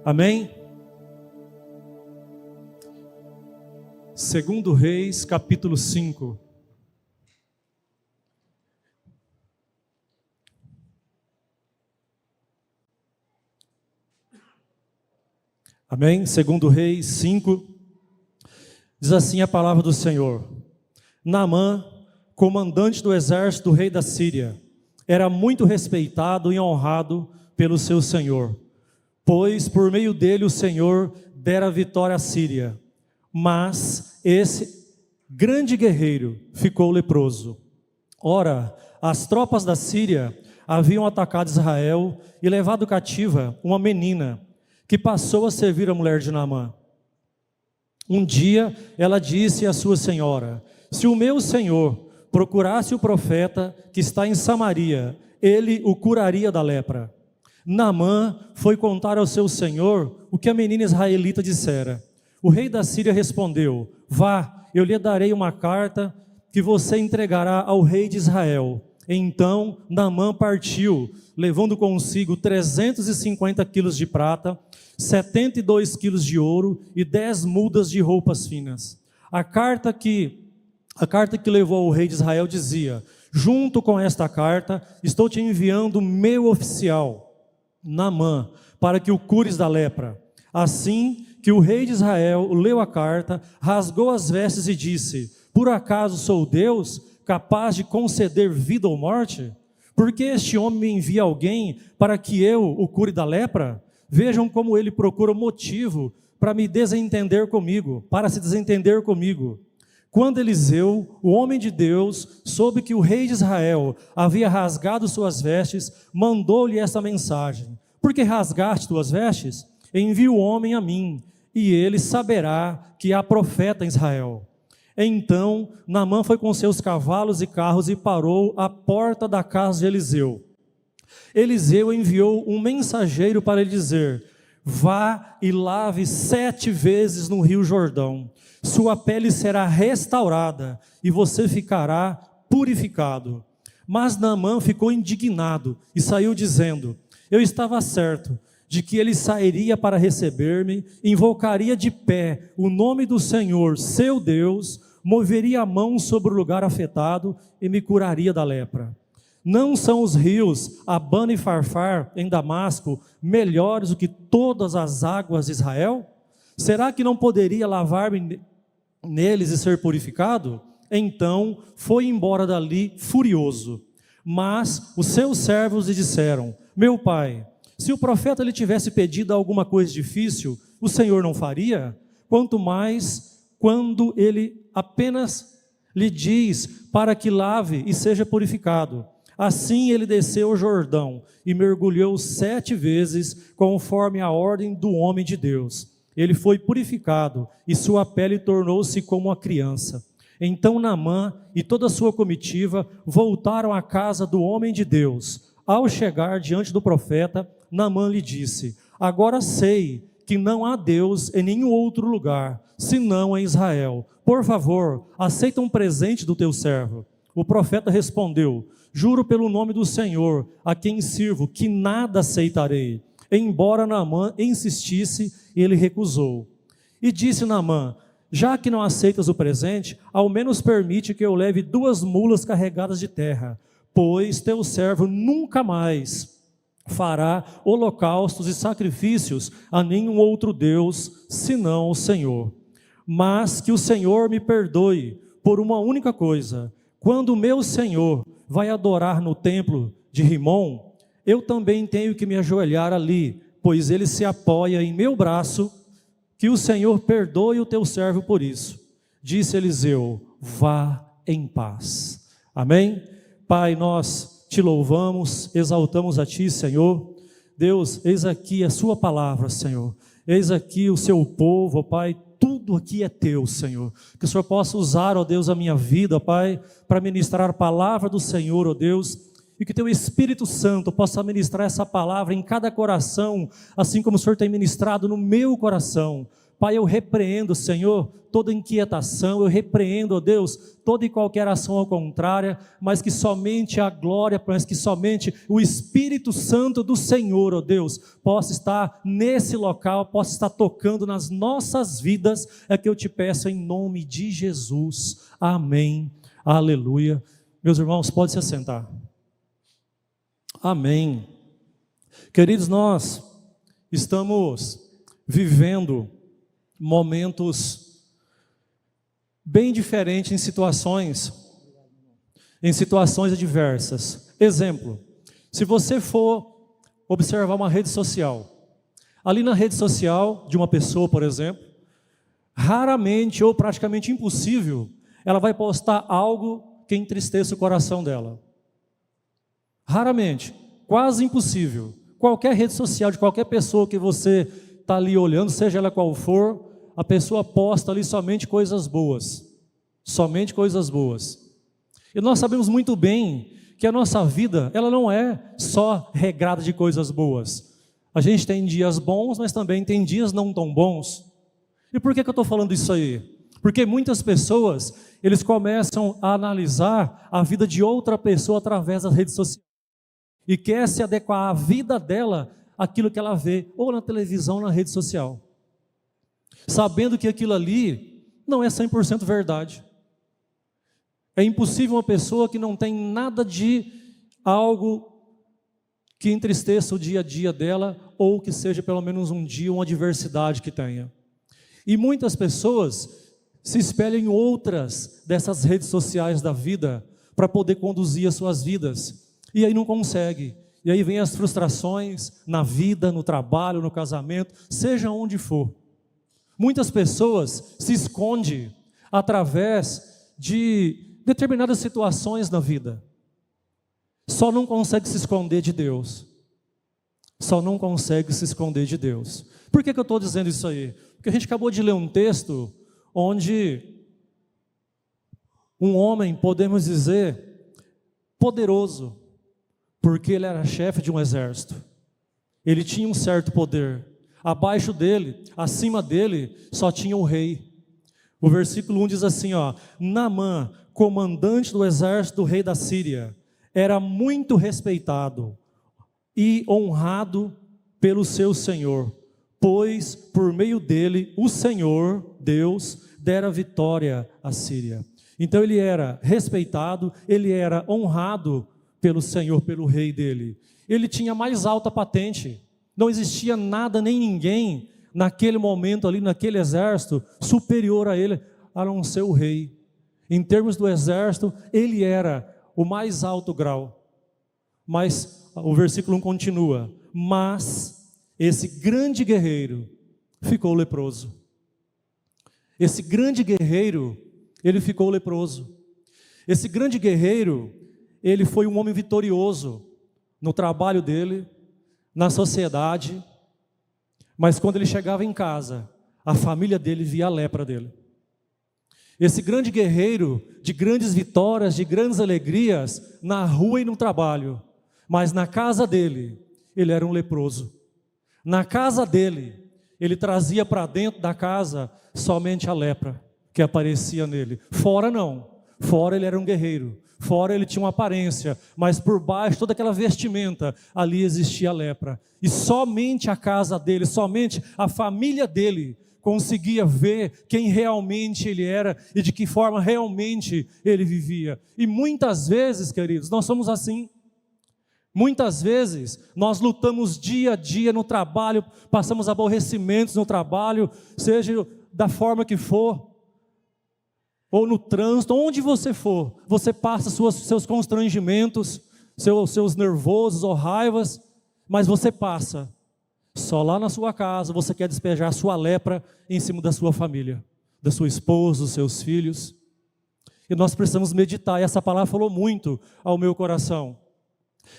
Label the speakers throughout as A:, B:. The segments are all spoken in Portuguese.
A: Amém? 2 Reis, capítulo 5. Amém? 2 Reis 5. Diz assim a palavra do Senhor. Naamã, comandante do exército do rei da Síria, era muito respeitado e honrado pelo seu senhor, pois por meio dele o Senhor dera vitória à Síria. Mas esse grande guerreiro ficou leproso. Ora, as tropas da Síria haviam atacado Israel e levado cativa uma menina, que passou a servir a mulher de Naamã. Um dia ela disse à sua senhora: se o meu senhor procurasse o profeta que está em Samaria, ele o curaria da lepra. Naamã foi contar ao seu senhor o que a menina israelita dissera. O rei da Síria respondeu: vá, eu lhe darei uma carta que você entregará ao rei de Israel. Então Naamã partiu, levando consigo 350 quilos de prata, 72 quilos de ouro e 10 mudas de roupas finas. A carta que levou ao rei de Israel dizia: junto com esta carta estou te enviando meu oficial, Naamã, para que o cures da lepra. Assim que o rei de Israel leu a carta, rasgou as vestes e disse: por acaso sou Deus capaz de conceder vida ou morte? Porque este homem me envia alguém para que eu o cure da lepra? Vejam como ele procura motivo para se desentender comigo. Quando Eliseu, o homem de Deus, soube que o rei de Israel havia rasgado suas vestes, mandou-lhe esta mensagem: por que rasgaste tuas vestes? Envia o homem a mim, e ele saberá que há profeta em Israel. Então Naamã foi com seus cavalos e carros e parou à porta da casa de Eliseu. Eliseu enviou um mensageiro para lhe dizer: vá e lave 7 vezes no rio Jordão, sua pele será restaurada e você ficará purificado. Mas Naamã ficou indignado e saiu dizendo: eu estava certo de que ele sairia para receber-me, invocaria de pé o nome do Senhor, seu Deus, moveria a mão sobre o lugar afetado e me curaria da lepra. Não são os rios Abana e Farfar em Damasco melhores do que todas as águas de Israel? Será que não poderia lavar-me neles e ser purificado? Então foi embora dali furioso. Mas os seus servos lhe disseram: meu pai, se o profeta lhe tivesse pedido alguma coisa difícil, o Senhor não faria? Quanto mais quando ele apenas lhe diz para que lave e seja purificado. Assim ele desceu o Jordão e mergulhou 7 vezes, conforme a ordem do homem de Deus. Ele foi purificado e sua pele tornou-se como a criança. Então Naamã e toda a sua comitiva voltaram à casa do homem de Deus. Ao chegar diante do profeta, Naamã lhe disse: agora sei que não há Deus em nenhum outro lugar, senão em Israel. Por favor, aceita um presente do teu servo. O profeta respondeu: juro pelo nome do Senhor, a quem sirvo, que nada aceitarei. Embora Naamã insistisse, ele recusou. E disse Naamã: já que não aceitas o presente, ao menos permite que eu leve 2 mulas carregadas de terra, pois teu servo nunca mais fará holocaustos e sacrifícios a nenhum outro Deus, senão o Senhor. Mas que o Senhor me perdoe por uma única coisa: quando o meu Senhor vai adorar no templo de Rimom, eu também tenho que me ajoelhar ali, pois ele se apoia em meu braço. Que o Senhor perdoe o teu servo por isso. Disse Eliseu: vá em paz. Amém? Pai, nós te louvamos, exaltamos a ti, Senhor. Deus, eis aqui a sua palavra, Senhor. Eis aqui o seu povo, ó Pai. Tudo aqui é teu, Senhor. Que o Senhor possa usar, ó Deus, a minha vida, ó Pai, para ministrar a palavra do Senhor, ó Deus, e que teu Espírito Santo possa ministrar essa palavra em cada coração, assim como o Senhor tem ministrado no meu coração. Pai, eu repreendo, Senhor, toda inquietação, eu repreendo, ó Deus, toda e qualquer ação ao contrário, mas que somente a glória, mas que somente o Espírito Santo do Senhor, ó Deus, possa estar nesse local, possa estar tocando nas nossas vidas, é que eu te peço em nome de Jesus. Amém. Aleluia. Meus irmãos, pode se assentar. Amém. Queridos, nós estamos vivendo momentos bem diferentes em situações adversas. Exemplo, se você for observar uma rede social, ali na rede social de uma pessoa, por exemplo, raramente ou praticamente impossível, ela vai postar algo que entristeça o coração dela. Raramente, quase impossível. Qualquer rede social de qualquer pessoa que você está ali olhando, seja ela qual for, a pessoa posta ali somente coisas boas. Somente coisas boas. E nós sabemos muito bem que a nossa vida, ela não é só regrada de coisas boas. A gente tem dias bons, mas também tem dias não tão bons. E por que eu estou falando isso aí? Porque muitas pessoas, eles começam a analisar a vida de outra pessoa através das redes sociais. E quer se adequar à vida dela àquilo que ela vê, ou na televisão, ou na rede social. Sabendo que aquilo ali não é 100% verdade. É impossível uma pessoa que não tem nada de algo que entristeça o dia a dia dela, ou que seja pelo menos um dia uma adversidade que tenha. E muitas pessoas se espelham em outras dessas redes sociais da vida para poder conduzir as suas vidas. E aí não consegue. E aí vem as frustrações na vida, no trabalho, no casamento, seja onde for. Muitas pessoas se escondem através de determinadas situações na vida. Só não consegue se esconder de Deus. Só não consegue se esconder de Deus. Por que eu estou dizendo isso aí? Porque a gente acabou de ler um texto onde um homem, podemos dizer, poderoso, porque ele era chefe de um exército. Ele tinha um certo poder. Abaixo dele, acima dele, só tinha o rei. O versículo 1 diz assim, ó: Naamã, comandante do exército do rei da Síria, era muito respeitado e honrado pelo seu senhor, pois por meio dele o Senhor, Deus, dera vitória à Síria. Então ele era respeitado, ele era honrado pelo Senhor, pelo rei dele. Ele tinha a mais alta patente. Não existia nada nem ninguém naquele momento ali, naquele exército, superior a ele, a não ser o rei. Em termos do exército, ele era o mais alto grau. Mas o versículo 1 continua: mas esse grande guerreiro ficou leproso. Esse grande guerreiro, ele ficou leproso. Esse grande guerreiro, ele foi um homem vitorioso no trabalho dele, na sociedade, mas quando ele chegava em casa, a família dele via a lepra dele. Esse grande guerreiro, de grandes vitórias, de grandes alegrias, na rua e no trabalho, mas na casa dele, ele era um leproso. Na casa dele, ele trazia para dentro da casa somente a lepra que aparecia nele. Fora não, fora ele era um guerreiro. Fora ele tinha uma aparência, mas por baixo, toda aquela vestimenta, ali existia a lepra. E somente a casa dele, somente a família dele conseguia ver quem realmente ele era e de que forma realmente ele vivia. E muitas vezes, queridos, nós somos assim. Muitas vezes nós lutamos dia a dia no trabalho, passamos aborrecimentos no trabalho, seja da forma que for, ou no trânsito, onde você for, você passa seus constrangimentos, seus nervosos ou raivas, mas você passa. Só lá na sua casa você quer despejar a sua lepra em cima da sua família, da sua esposa, dos seus filhos. E nós precisamos meditar, e essa palavra falou muito ao meu coração.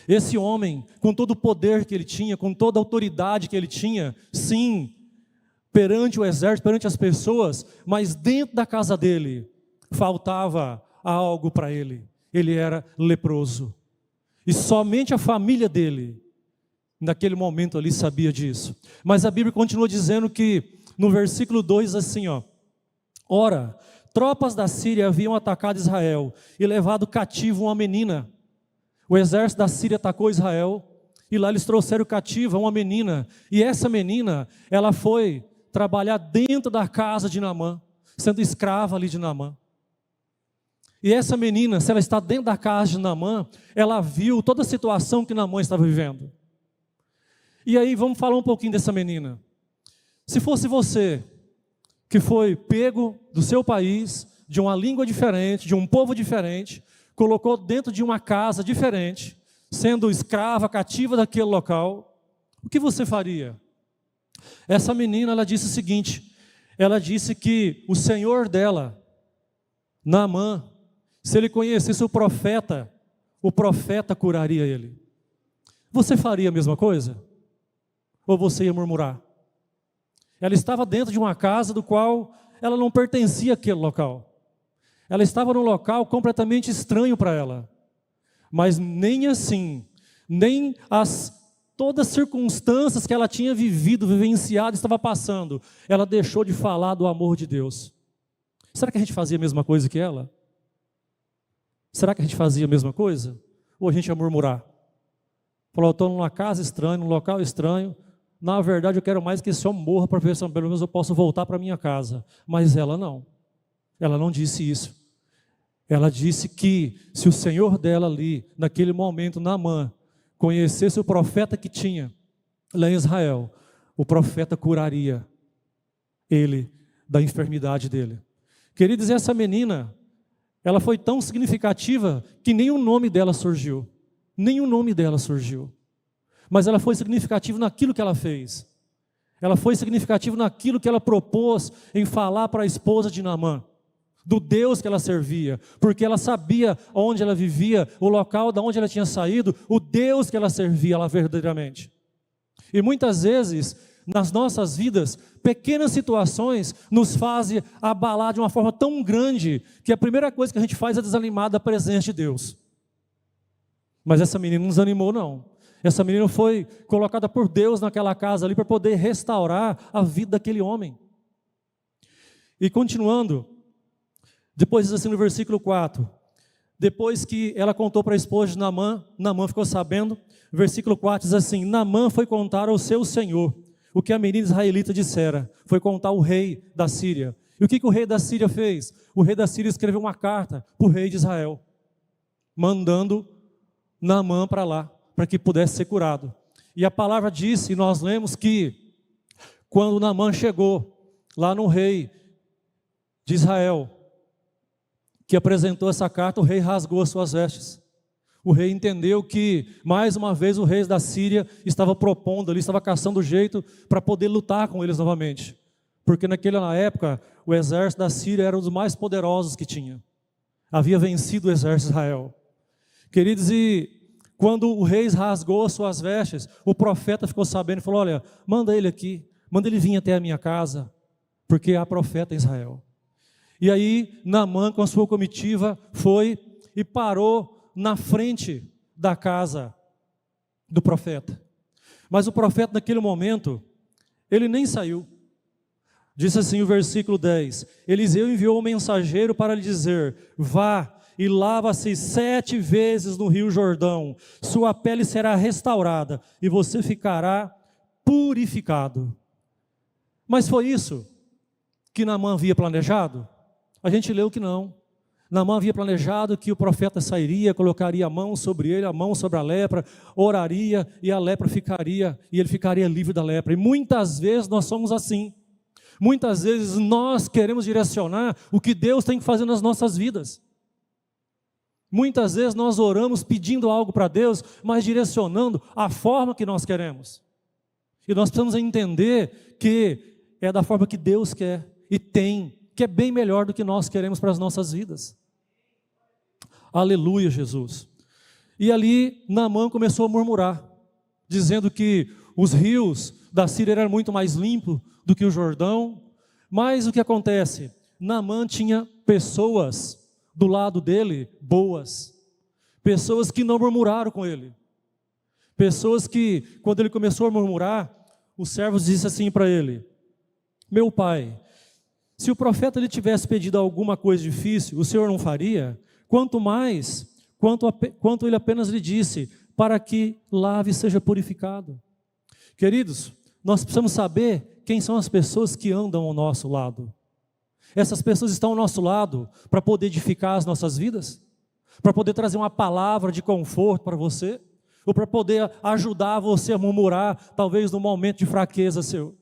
A: Esse homem, com todo o poder que ele tinha, com toda a autoridade que ele tinha, sim, perante o exército, perante as pessoas, mas dentro da casa dele, faltava algo para ele. Ele era leproso. E somente a família dele, naquele momento ali, sabia disso. Mas a Bíblia continua dizendo que no versículo 2 assim, ó: ora, tropas da Síria haviam atacado Israel e levado cativo uma menina. O exército da Síria atacou Israel e lá eles trouxeram cativa uma menina. E essa menina, ela foi trabalhar dentro da casa de Naamã, sendo escrava ali de Naamã. E essa menina, se ela está dentro da casa de Naamã, ela viu toda a situação que Naamã estava vivendo. E aí vamos falar um pouquinho dessa menina. Se fosse você, que foi pego do seu país, de uma língua diferente, de um povo diferente, colocou dentro de uma casa diferente, sendo escrava, cativa daquele local, o que você faria? Essa menina, ela disse o seguinte, ela disse que o senhor dela, Naamã, se ele conhecesse o profeta curaria ele. Você faria a mesma coisa? Ou você ia murmurar? Ela estava dentro de uma casa do qual ela não pertencia àquele local. Ela estava num local completamente estranho para ela. Mas nem assim, nem todas as circunstâncias que ela tinha vivido, vivenciado, estava passando, ela deixou de falar do amor de Deus. Será que a gente fazia a mesma coisa que ela? Será que a gente fazia a mesma coisa? Ou a gente ia murmurar? Falou, eu estou numa casa estranha, num local estranho, na verdade eu quero mais que esse homem morra para ver se pelo menos eu posso voltar para minha casa. Mas ela não disse isso. Ela disse que se o senhor dela ali, naquele momento, Naamã, conhecesse o profeta que tinha lá em Israel, o profeta curaria ele da enfermidade dele. Queridos, essa menina, ela foi tão significativa que nem o nome dela surgiu. Nem o nome dela surgiu. Mas ela foi significativa naquilo que ela fez. Ela foi significativa naquilo que ela propôs em falar para a esposa de Naamã, do Deus que ela servia, porque ela sabia onde ela vivia, o local de onde ela tinha saído, o Deus que ela servia ela verdadeiramente. E muitas vezes, nas nossas vidas, pequenas situações nos fazem abalar de uma forma tão grande, que a primeira coisa que a gente faz é desanimar da presença de Deus. Mas essa menina não desanimou, não. Essa menina foi colocada por Deus naquela casa ali para poder restaurar a vida daquele homem. E continuando, depois diz assim no versículo 4, depois que ela contou para a esposa de Naamã, Naamã ficou sabendo, versículo 4 diz assim, Naamã foi contar ao seu senhor o que a menina israelita dissera, foi contar ao rei da Síria. E o que o rei da Síria fez? O rei da Síria escreveu uma carta para o rei de Israel, mandando Naamã para lá, para que pudesse ser curado. E a palavra disse, e nós lemos que, quando Naamã chegou lá no rei de Israel, que apresentou essa carta, o rei rasgou as suas vestes. O rei entendeu que, mais uma vez, o rei da Síria estava propondo ali, estava caçando jeito para poder lutar com eles novamente. Porque naquela época, o exército da Síria era um dos mais poderosos que tinha. Havia vencido o exército de Israel. Queridos, e quando o rei rasgou as suas vestes, o profeta ficou sabendo e falou, olha, manda ele aqui, manda ele vir até a minha casa, porque há profeta em Israel. E aí, Naamã, com a sua comitiva, foi e parou na frente da casa do profeta. Mas o profeta, naquele momento, ele nem saiu. Disse assim o versículo 10, Eliseu enviou um mensageiro para lhe dizer, vá e lava-se 7 vezes no rio Jordão, sua pele será restaurada e você ficará purificado. Mas foi isso que Naamã havia planejado? A gente leu que não. Naamã havia planejado que o profeta sairia, colocaria a mão sobre ele, a mão sobre a lepra, oraria e a lepra ficaria, e ele ficaria livre da lepra. E muitas vezes nós somos assim. Muitas vezes nós queremos direcionar o que Deus tem que fazer nas nossas vidas. Muitas vezes nós oramos pedindo algo para Deus, mas direcionando a forma que nós queremos. E nós precisamos entender que é da forma que Deus quer e tem, que é bem melhor do que nós queremos para as nossas vidas. Aleluia, Jesus. E ali Naamã começou a murmurar, dizendo que os rios da Síria eram muito mais limpos do que o Jordão. Mas o que acontece? Naamã tinha pessoas do lado dele, boas. Pessoas que não murmuraram com ele. Pessoas que, quando ele começou a murmurar, os servos disseram assim para ele, Meu pai, se o profeta lhe tivesse pedido alguma coisa difícil, o Senhor não faria? Quanto mais, quanto ele apenas lhe disse, para que lave e seja purificado. Queridos, nós precisamos saber quem são as pessoas que andam ao nosso lado. Essas pessoas estão ao nosso lado para poder edificar as nossas vidas? Para poder trazer uma palavra de conforto para você? Ou para poder ajudar você a murmurar, talvez num momento de fraqueza seu?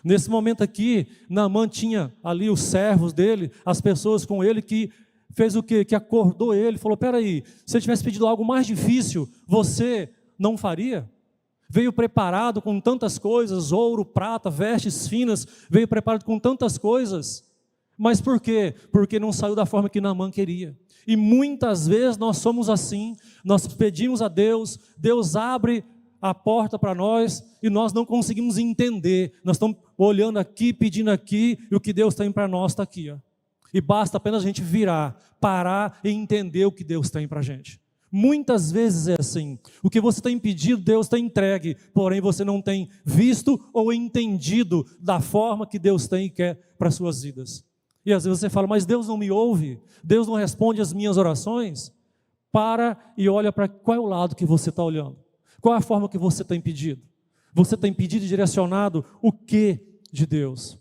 A: Nesse momento aqui, Naamã tinha ali os servos dele, as pessoas com ele que fez o quê? Que acordou ele, falou, peraí, se ele tivesse pedido algo mais difícil, você não faria? Veio preparado com tantas coisas, ouro, prata, vestes finas, veio preparado com tantas coisas, mas por quê? Porque não saiu da forma que Naamã queria. E muitas vezes nós somos assim, nós pedimos a Deus, Deus abre a porta para nós e nós não conseguimos entender, nós estamos olhando aqui, pedindo aqui, e o que Deus tem para nós está aqui, ó. E basta apenas a gente virar, parar e entender o que Deus tem para a gente. Muitas vezes é assim, o que você tem pedido, Deus tem entregue, porém você não tem visto ou entendido da forma que Deus tem e quer para as suas vidas. E às vezes você fala, mas Deus não me ouve, Deus não responde às minhas orações. Para e olha para qual é o lado que você está olhando. Qual é a forma que você tem pedido? Você tem pedido e direcionado o que de Deus?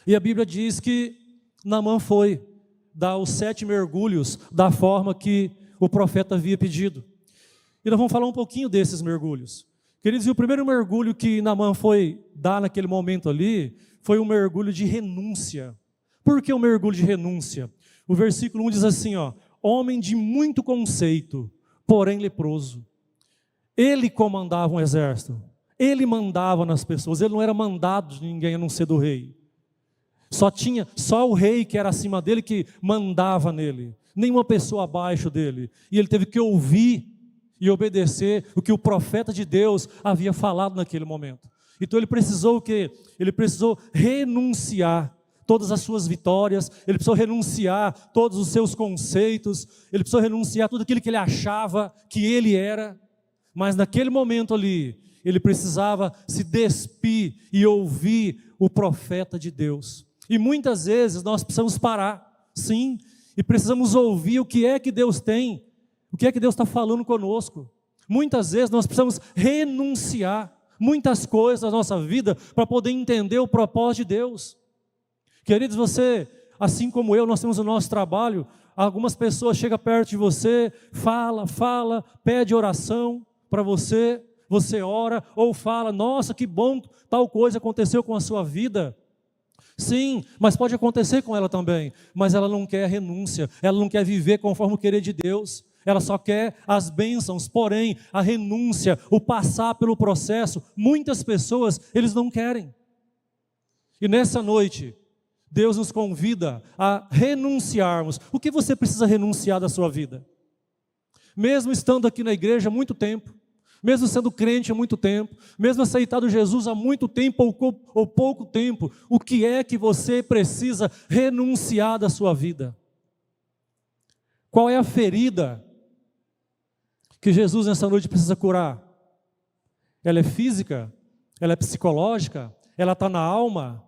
A: E a Bíblia diz que Naamã foi dar os 7 mergulhos da forma que o profeta havia pedido. E nós vamos falar um pouquinho desses mergulhos. Queridos, e o primeiro mergulho que Naamã foi dar naquele momento ali, foi um mergulho de renúncia. Por que um mergulho de renúncia? O versículo 1 diz assim, ó, homem de muito conceito, porém leproso. Ele comandava um exército, ele mandava nas pessoas, ele não era mandado de ninguém a não ser do rei. Só o rei que era acima dele que mandava nele, nenhuma pessoa abaixo dele. E ele teve que ouvir e obedecer o que o profeta de Deus havia falado naquele momento. Então ele precisou o quê? Ele precisou renunciar todas as suas vitórias, ele precisou renunciar todos os seus conceitos, ele precisou renunciar tudo aquilo que ele achava que ele era. Mas naquele momento ali, ele precisava se despir e ouvir o profeta de Deus. E muitas vezes nós precisamos parar, sim, e precisamos ouvir o que é que Deus tem, o que é que Deus está falando conosco. Muitas vezes nós precisamos renunciar muitas coisas da nossa vida para poder entender o propósito de Deus. Queridos, você, assim como eu, nós temos o nosso trabalho, algumas pessoas chegam perto de você, fala, pede oração para você, você ora ou fala, nossa, que bom, tal coisa aconteceu com a sua vida. Sim, mas pode acontecer com ela também, mas ela não quer renúncia, ela não quer viver conforme o querer de Deus, ela só quer as bênçãos, porém a renúncia, o passar pelo processo, muitas pessoas, eles não querem. E nessa noite, Deus nos convida a renunciarmos. O que você precisa renunciar da sua vida? Mesmo estando aqui na igreja há muito tempo, mesmo sendo crente há muito tempo, mesmo aceitado Jesus há muito tempo ou pouco tempo, o que é que você precisa renunciar da sua vida? Qual é a ferida que Jesus nessa noite precisa curar? Ela é física? Ela é psicológica? Ela está na alma?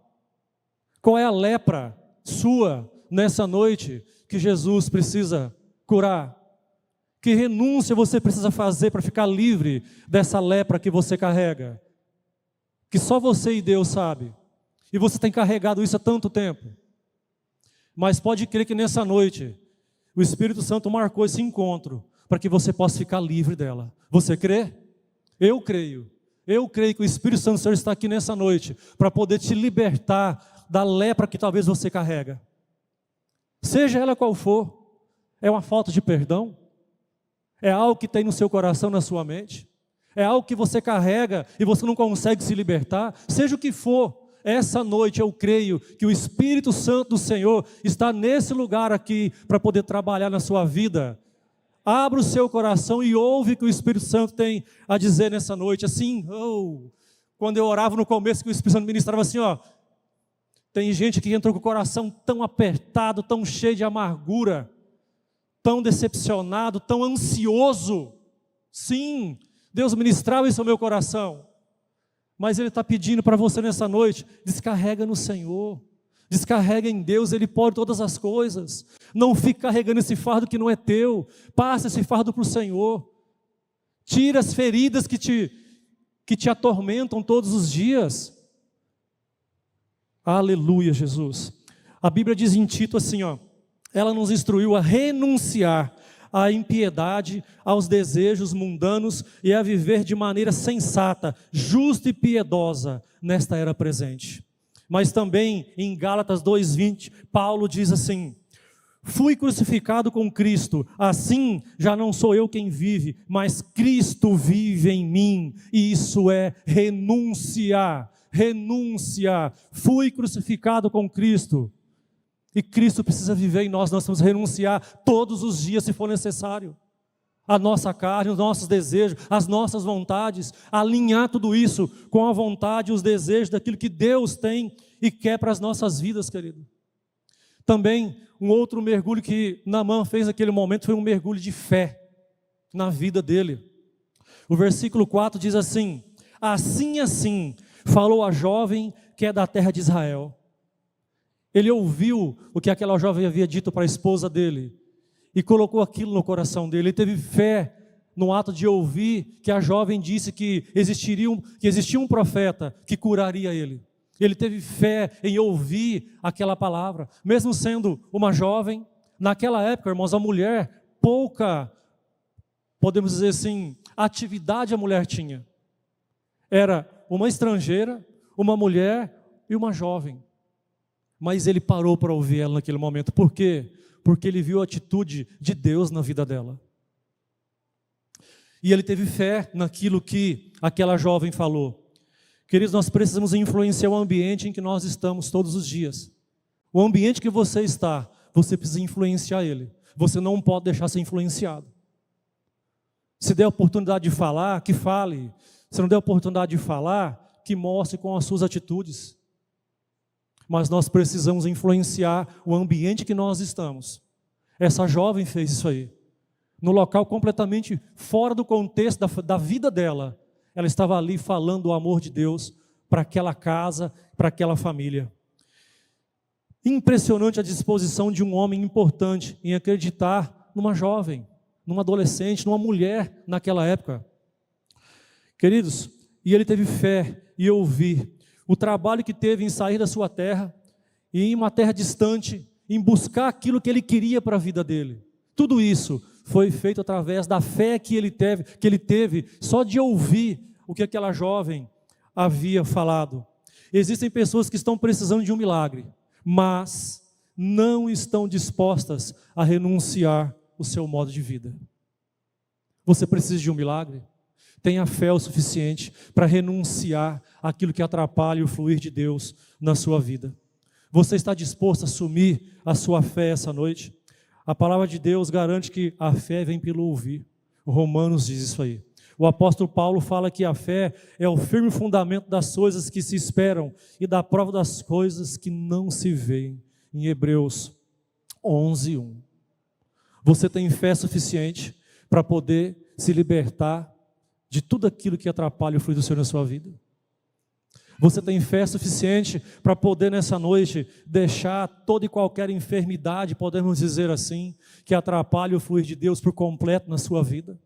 A: Qual é a lepra sua nessa noite que Jesus precisa curar? Que renúncia você precisa fazer para ficar livre dessa lepra que você carrega? Que só você e Deus sabe. E você tem carregado isso há tanto tempo. Mas pode crer que nessa noite, o Espírito Santo marcou esse encontro para que você possa ficar livre dela. Você crê? Eu creio. Eu creio que o Espírito Santo do Senhor está aqui nessa noite para poder te libertar da lepra que talvez você carrega. Seja ela qual for, é uma falta de perdão? É algo que tem no seu coração, na sua mente? É algo que você carrega e você não consegue se libertar? Seja o que for, essa noite eu creio que o Espírito Santo do Senhor está nesse lugar aqui para poder trabalhar na sua vida. Abra o seu coração e ouve o que o Espírito Santo tem a dizer nessa noite. Assim, quando eu orava no começo, que o Espírito Santo ministrava assim, ó. Tem gente que entrou com o coração tão apertado, tão cheio de amargura, tão decepcionado, tão ansioso. Sim, Deus ministrava isso ao meu coração. Mas Ele está pedindo para você nessa noite, descarrega no Senhor, descarrega em Deus, Ele pode todas as coisas. Não fique carregando esse fardo que não é teu, passa esse fardo para o Senhor. Tira as feridas que te atormentam todos os dias. Aleluia, Jesus. A Bíblia diz em Tito assim, ó, ela nos instruiu a renunciar à impiedade, aos desejos mundanos e a viver de maneira sensata, justa e piedosa nesta era presente. Mas também em Gálatas 2:20, Paulo diz assim: fui crucificado com Cristo, assim já não sou eu quem vive, mas Cristo vive em mim, e isso é renunciar, fui crucificado com Cristo, e Cristo precisa viver em nós temos que renunciar todos os dias se for necessário, a nossa carne, os nossos desejos, as nossas vontades, alinhar tudo isso com a vontade e os desejos daquilo que Deus tem e quer para as nossas vidas, querido. Também, um outro mergulho que Naamã fez naquele momento foi um mergulho de fé na vida dele. O versículo 4 diz assim: assim, falou a jovem que é da terra de Israel. Ele ouviu o que aquela jovem havia dito para a esposa dele e colocou aquilo no coração dele. Ele teve fé no ato de ouvir que a jovem disse que existia um profeta que curaria ele. Ele teve fé em ouvir aquela palavra, mesmo sendo uma jovem. Naquela época, irmãos, a mulher, pouca, podemos dizer assim, atividade a mulher tinha. Era uma estrangeira, uma mulher e uma jovem. Mas ele parou para ouvir ela naquele momento. Por quê? Porque ele viu a atitude de Deus na vida dela. E ele teve fé naquilo que aquela jovem falou. Queridos, nós precisamos influenciar o ambiente em que nós estamos todos os dias. O ambiente que você está, você precisa influenciar ele. Você não pode deixar ser influenciado. Se der a oportunidade de falar, que fale. Se não der a oportunidade de falar, que mostre com as suas atitudes. Mas nós precisamos influenciar o ambiente que nós estamos. Essa jovem fez isso aí. No local completamente fora do contexto da vida dela. Ela estava ali falando o amor de Deus para aquela casa, para aquela família. Impressionante a disposição de um homem importante em acreditar numa jovem, numa adolescente, numa mulher naquela época. Queridos, e ele teve fé e ouvir. O trabalho que teve em sair da sua terra e em uma terra distante, em buscar aquilo que ele queria para a vida dele. Tudo isso foi feito através da fé que ele teve só de ouvir o que aquela jovem havia falado. Existem pessoas que estão precisando de um milagre, mas não estão dispostas a renunciar o seu modo de vida. Você precisa de um milagre? Tenha fé o suficiente para renunciar àquilo que atrapalha o fluir de Deus na sua vida. Você está disposto a assumir a sua fé essa noite? A palavra de Deus garante que a fé vem pelo ouvir. O Romanos diz isso aí. O apóstolo Paulo fala que a fé é o firme fundamento das coisas que se esperam e da prova das coisas que não se veem. Em Hebreus 11:1. Você tem fé suficiente para poder se libertar de tudo aquilo que atrapalha o fluir do Senhor na sua vida? Você tem fé suficiente para poder nessa noite deixar toda e qualquer enfermidade, podemos dizer assim, que atrapalha o fluir de Deus por completo na sua vida?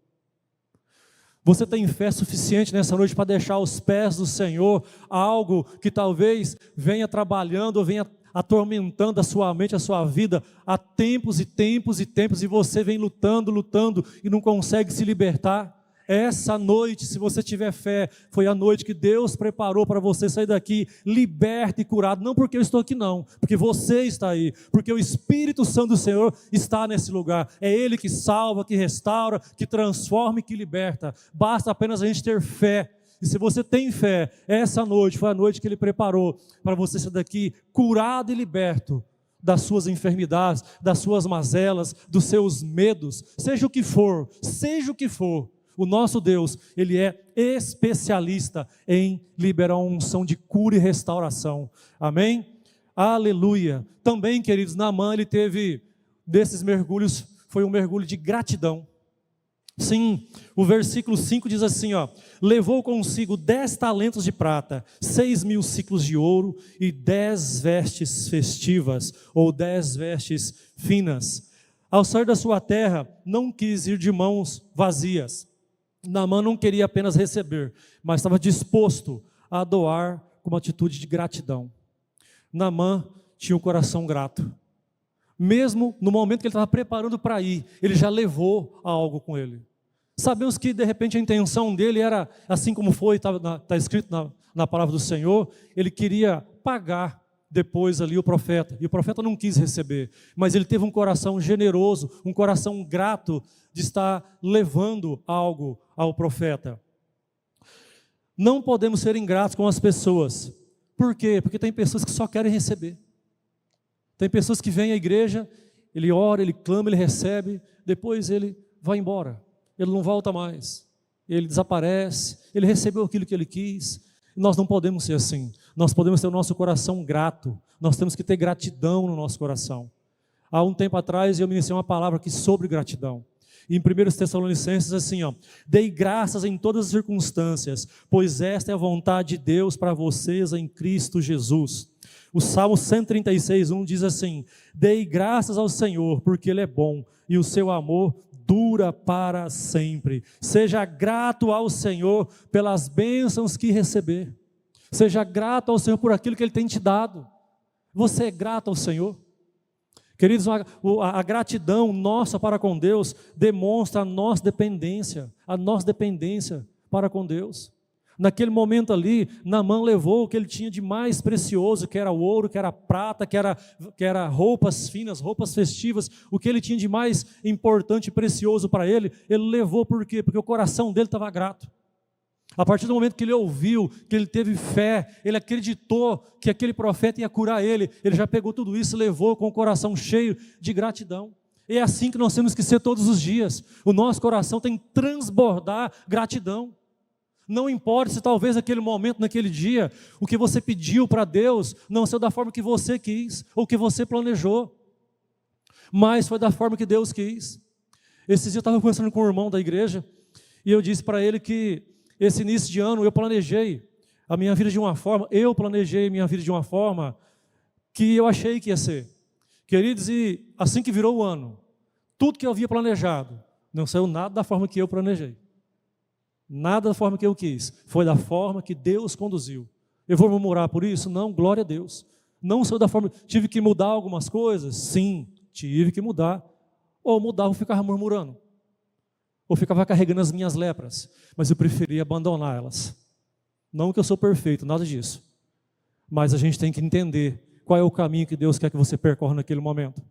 A: Você tem fé suficiente nessa noite para deixar aos pés do Senhor algo que talvez venha trabalhando ou venha atormentando a sua mente, a sua vida há tempos e tempos e tempos, e você vem lutando e não consegue se libertar? Essa noite, se você tiver fé, foi a noite que Deus preparou para você sair daqui liberto e curado. Não porque eu estou aqui não, porque você está aí, porque o Espírito Santo do Senhor está nesse lugar. É Ele que salva, que restaura, que transforma e que liberta. Basta apenas a gente ter fé. E se você tem fé, essa noite foi a noite que Ele preparou para você sair daqui curado e liberto das suas enfermidades, das suas mazelas, dos seus medos, seja o que for. O nosso Deus, Ele é especialista em liberar uma unção de cura e restauração. Amém? Aleluia. Também, queridos, Naamã, ele teve, desses mergulhos, foi um mergulho de gratidão. Sim, o versículo 5 diz assim, ó: levou consigo 10 talentos de prata, 6.000 siclos de ouro e 10 vestes festivas, ou 10 vestes finas. Ao sair da sua terra, não quis ir de mãos vazias. Naamã não queria apenas receber, mas estava disposto a doar com uma atitude de gratidão. Naamã tinha um coração grato. Mesmo no momento que ele estava preparando para ir, ele já levou algo com ele. Sabemos que de repente a intenção dele era, assim como foi, está escrito na palavra do Senhor, ele queria pagar depois ali o profeta, e o profeta não quis receber, mas ele teve um coração generoso, um coração grato de estar levando algo ao profeta. Não podemos ser ingratos com as pessoas. Por quê? Porque tem pessoas que só querem receber. Tem pessoas que vêm à igreja, ele ora, ele clama, ele recebe, depois ele vai embora. Ele não volta mais. Ele desaparece, ele recebeu aquilo que ele quis. Nós não podemos ser assim. Nós podemos ter o nosso coração grato. Nós temos que ter gratidão no nosso coração. Há um tempo atrás eu ministrei uma palavra aqui sobre gratidão. E em 1 Tessalonicenses assim, ó: dei graças em todas as circunstâncias, pois esta é a vontade de Deus para vocês em Cristo Jesus. O Salmo 136:1 diz assim: dei graças ao Senhor, porque Ele é bom, e o seu amor dura para sempre. Seja grato ao Senhor pelas bênçãos que receber. Seja grato ao Senhor por aquilo que Ele tem te dado. Você é grato ao Senhor? Queridos, a gratidão nossa para com Deus demonstra a nossa dependência para com Deus. Naquele momento ali, Naamã levou o que ele tinha de mais precioso, que era o ouro, que era a prata, que era roupas finas, roupas festivas, o que ele tinha de mais importante e precioso para ele levou por quê? Porque o coração dele estava grato. A partir do momento que ele ouviu, que ele teve fé, ele acreditou que aquele profeta ia curar ele já pegou tudo isso e levou com o coração cheio de gratidão. E é assim que nós temos que ser todos os dias. O nosso coração tem que transbordar gratidão. Não importa se talvez naquele momento, naquele dia, o que você pediu para Deus não saiu da forma que você quis, ou que você planejou, mas foi da forma que Deus quis. Esses dias eu estava conversando com um irmão da igreja, e eu disse para ele que esse início de ano eu planejei minha vida de uma forma que eu achei que ia ser. Queridos, e assim que virou o ano, tudo que eu havia planejado, não saiu nada da forma que eu planejei. Nada da forma que eu quis, foi da forma que Deus conduziu. Eu vou murmurar por isso? Não, glória a Deus. Não saiu da forma, tive que mudar algumas coisas? Sim, tive que mudar. Ou mudava, eu ficava murmurando. Ou ficava carregando as minhas lepras. Mas eu preferia abandonar elas. Não que eu sou perfeito, nada disso. Mas a gente tem que entender qual é o caminho que Deus quer que você percorra naquele momento.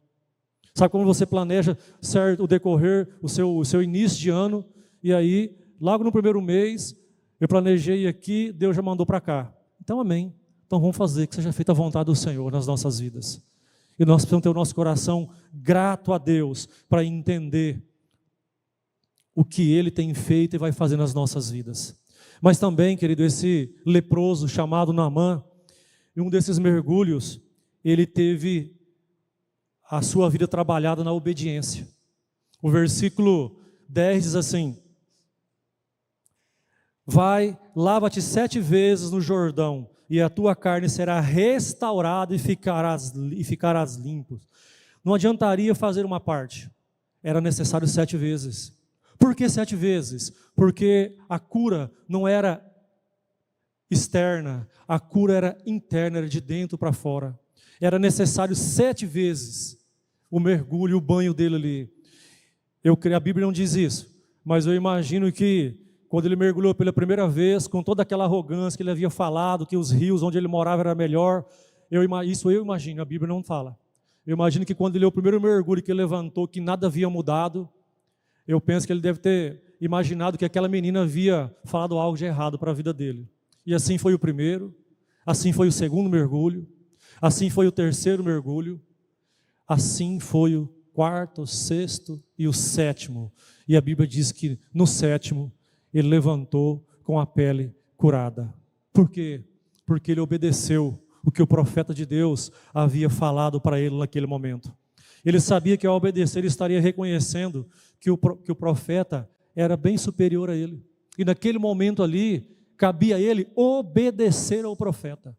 A: Sabe como você planeja certo, o decorrer, o seu início de ano, e aí logo no primeiro mês, eu planejei aqui, Deus já mandou para cá. Então, amém. Então, vamos fazer que seja feita a vontade do Senhor nas nossas vidas. E nós precisamos ter o nosso coração grato a Deus para entender o que Ele tem feito e vai fazer nas nossas vidas. Mas também, querido, esse leproso chamado Naamã, em um desses mergulhos, ele teve a sua vida trabalhada na obediência. O versículo 10 diz assim: vai, lava-te 7 vezes no Jordão, e a tua carne será restaurada e ficarás limpo. Não adiantaria fazer uma parte, era necessário 7 vezes. Por que 7 vezes? Porque a cura não era externa, a cura era interna, era de dentro para fora. Era necessário 7 vezes o mergulho, o banho dele ali. A Bíblia não diz isso, mas eu imagino que quando ele mergulhou pela primeira vez, com toda aquela arrogância que ele havia falado, que os rios onde ele morava era melhor, isso eu imagino, a Bíblia não fala. Eu imagino que quando ele deu o primeiro mergulho, que ele levantou, que nada havia mudado, eu penso que ele deve ter imaginado que aquela menina havia falado algo de errado para a vida dele. E assim foi o primeiro, assim foi o segundo mergulho, assim foi o terceiro mergulho, assim foi o quarto, o sexto e o sétimo. E a Bíblia diz que no sétimo, ele levantou com a pele curada. Por quê? Porque ele obedeceu o que o profeta de Deus havia falado para ele naquele momento. Ele sabia que ao obedecer ele estaria reconhecendo que o profeta era bem superior a ele. E naquele momento ali, cabia a ele obedecer ao profeta.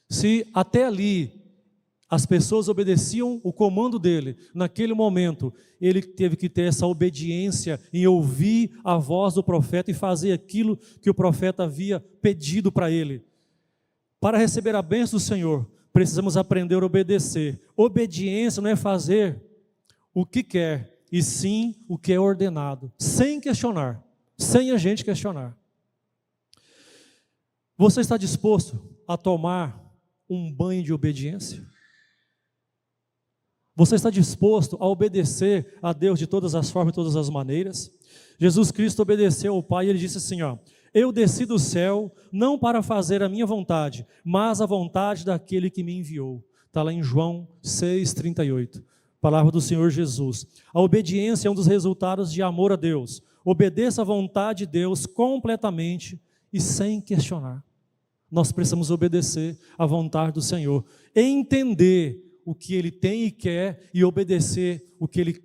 A: Se até ali as pessoas obedeciam o comando dele, naquele momento ele teve que ter essa obediência em ouvir a voz do profeta e fazer aquilo que o profeta havia pedido para ele. Para receber a bênção do Senhor, precisamos aprender a obedecer. Obediência não é fazer o que quer, e sim o que é ordenado, sem questionar, sem a gente questionar. Você está disposto a tomar um banho de obediência? Você está disposto a obedecer a Deus de todas as formas e todas as maneiras? Jesus Cristo obedeceu ao Pai e ele disse assim, ó: eu desci do céu não para fazer a minha vontade, mas a vontade daquele que me enviou. Está lá em João 6,38. Palavra do Senhor Jesus. A obediência é um dos resultados de amor a Deus. Obedeça à vontade de Deus completamente e sem questionar. Nós precisamos obedecer à vontade do Senhor, entender o que Ele tem e quer e obedecer o que Ele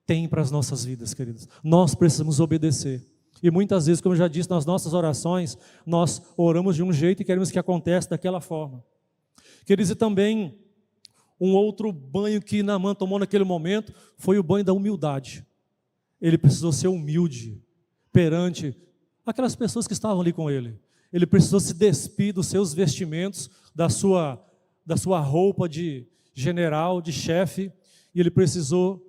A: tem para as nossas vidas, queridos. Nós precisamos obedecer. E muitas vezes, como eu já disse, nas nossas orações, nós oramos de um jeito e queremos que aconteça daquela forma. Queridos, e também um outro banho que Naamã tomou naquele momento foi o banho da humildade. Ele precisou ser humilde perante aquelas pessoas que estavam ali com ele. Ele precisou se despir dos seus vestimentos, da sua roupa de general, de chefe, e ele precisou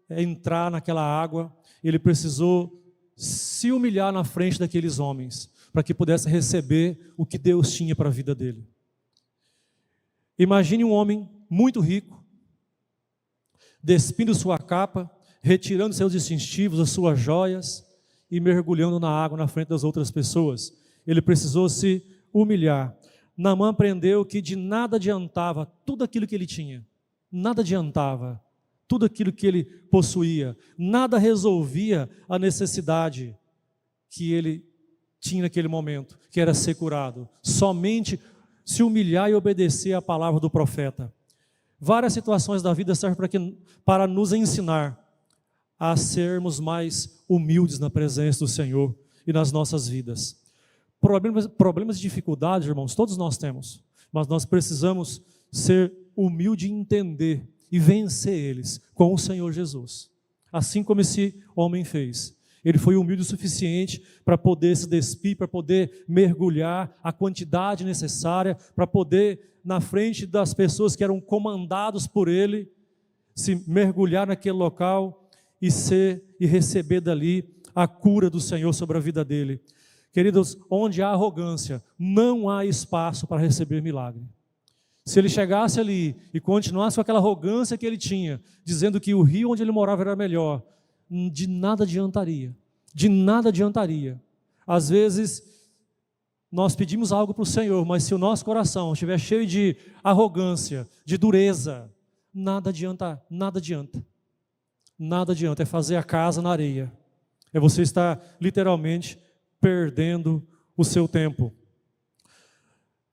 A: entrar naquela água, ele precisou se humilhar na frente daqueles homens, para que pudesse receber o que Deus tinha para a vida dele. Imagine um homem muito rico, despindo sua capa, retirando seus distintivos, as suas joias, e mergulhando na água na frente das outras pessoas. Ele precisou se humilhar. Naamã aprendeu que de nada adiantava tudo aquilo que ele tinha, nada adiantava tudo aquilo que ele possuía, nada resolvia a necessidade que ele tinha naquele momento, que era ser curado, somente se humilhar e obedecer à palavra do profeta. Várias situações da vida servem para nos ensinar a sermos mais humildes na presença do Senhor e nas nossas vidas. Problemas e dificuldades, irmãos, todos nós temos, mas nós precisamos ser humildes e entender e vencer eles com o Senhor Jesus. Assim como esse homem fez. Ele foi humilde o suficiente para poder se despir, para poder mergulhar a quantidade necessária, para poder, na frente das pessoas que eram comandados por ele, se mergulhar naquele local e receber dali a cura do Senhor sobre a vida dele. Queridos, onde há arrogância, não há espaço para receber milagre. Se ele chegasse ali e continuasse com aquela arrogância que ele tinha, dizendo que o rio onde ele morava era melhor, de nada adiantaria, de nada adiantaria. Às vezes, nós pedimos algo para o Senhor, mas se o nosso coração estiver cheio de arrogância, de dureza, nada adianta, nada adianta. Nada adianta, é fazer a casa na areia. É você estar literalmente perdendo o seu tempo.